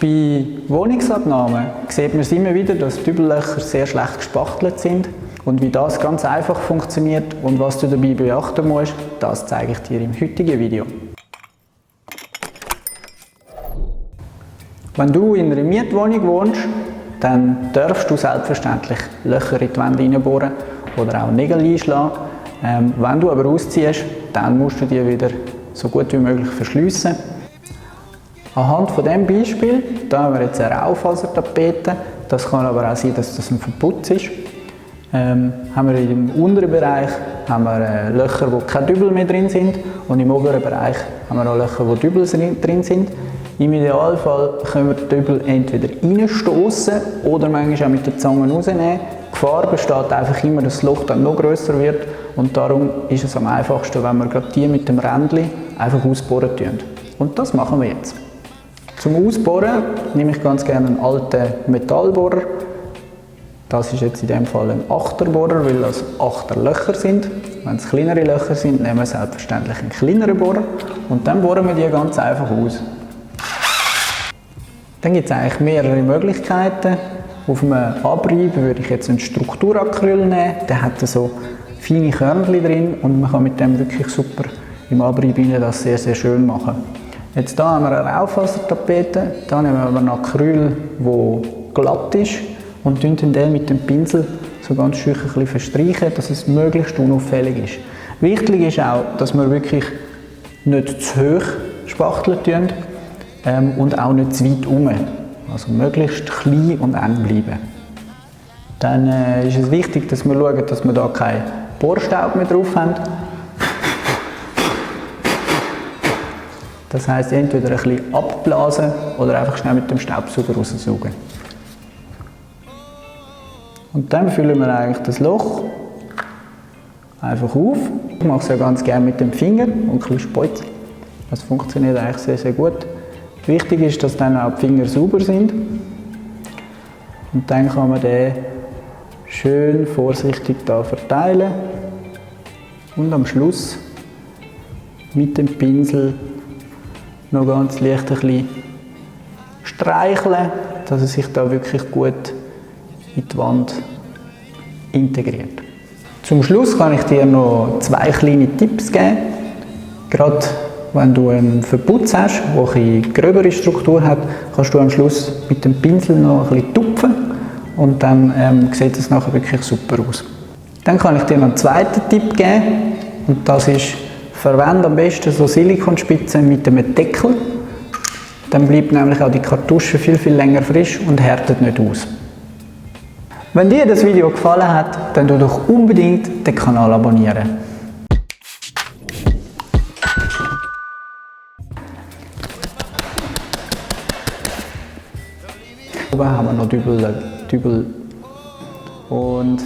Bei Wohnungsabnahmen sieht man es immer wieder, dass Dübellöcher sehr schlecht gespachtelt sind. Und wie das ganz einfach funktioniert und was du dabei beachten musst, das zeige ich dir im heutigen Video. Wenn du in einer Mietwohnung wohnst, dann darfst du selbstverständlich Löcher in die Wände hineinbohren oder auch Nägel einschlagen. Wenn du aber ausziehst, dann musst du die wieder so gut wie möglich verschliessen. Anhand von diesem Beispiel, da haben wir jetzt eine Raufasertapete, das kann aber auch sein, dass das ein Verputz ist. Haben wir im unteren Bereich haben wir Löcher, wo keine Dübel mehr drin sind, und im oberen Bereich haben wir auch Löcher, wo Dübel drin sind. Im Idealfall können wir die Dübel entweder reinstoßen oder manchmal auch mit der Zange rausnehmen. Die Gefahr besteht einfach immer, dass das Loch dann noch grösser wird, und darum ist es am einfachsten, wenn wir gerade die mit dem Rändchen einfach ausbohren tun. Und das machen wir jetzt. Zum Ausbohren nehme ich ganz gerne einen alten Metallbohrer. Das ist jetzt in dem Fall ein Achterbohrer, weil das Achterlöcher sind. Wenn es kleinere Löcher sind, nehmen wir selbstverständlich einen kleineren Bohrer und dann bohren wir die ganz einfach aus. Dann gibt es eigentlich mehrere Möglichkeiten. Auf einem Abrieb würde ich jetzt einen Strukturacryl nehmen. Der hat so feine Körnchen drin und man kann mit dem wirklich super im Abrieb das sehr, sehr schön machen. Jetzt hier haben wir eine Raufasertapete. Da nehmen wir einen Acryl, der glatt ist, und den mit dem Pinsel so ganz schön ein bisschen verstreichen, dass es möglichst unauffällig ist. Wichtig ist auch, dass wir wirklich nicht zu hoch spachteln tun, und auch nicht zu weit herum. Also möglichst klein und eng bleiben. Dann ist es wichtig, dass wir schauen, dass wir hier keinen Bohrstaub mehr drauf haben. Das heisst, entweder ein bisschen abblasen oder einfach schnell mit dem Staubsauger raussaugen. Und dann füllen wir eigentlich das Loch einfach auf. Ich mache es ja ganz gerne mit dem Finger und ein bisschen speuzen. Das funktioniert eigentlich sehr, sehr gut. Wichtig ist, dass dann auch die Finger sauber sind. Und dann kann man den schön vorsichtig hier verteilen und am Schluss mit dem Pinsel noch ganz leicht ein bisschen streicheln, dass es sich da wirklich gut in die Wand integriert. Zum Schluss kann ich dir noch zwei kleine Tipps geben. Gerade wenn du einen Verputz hast, der eine gröbere Struktur hat, kannst du am Schluss mit dem Pinsel noch ein bisschen tupfen und dann sieht es nachher wirklich super aus. Dann kann ich dir noch einen zweiten Tipp geben, und das ist: Verwende am besten so Silikonspitzen mit einem Deckel. Dann bleibt nämlich auch die Kartusche viel, viel länger frisch und härtet nicht aus. Wenn dir das Video gefallen hat, dann tu doch unbedingt den Kanal abonnieren. Oben haben wir noch Dübel und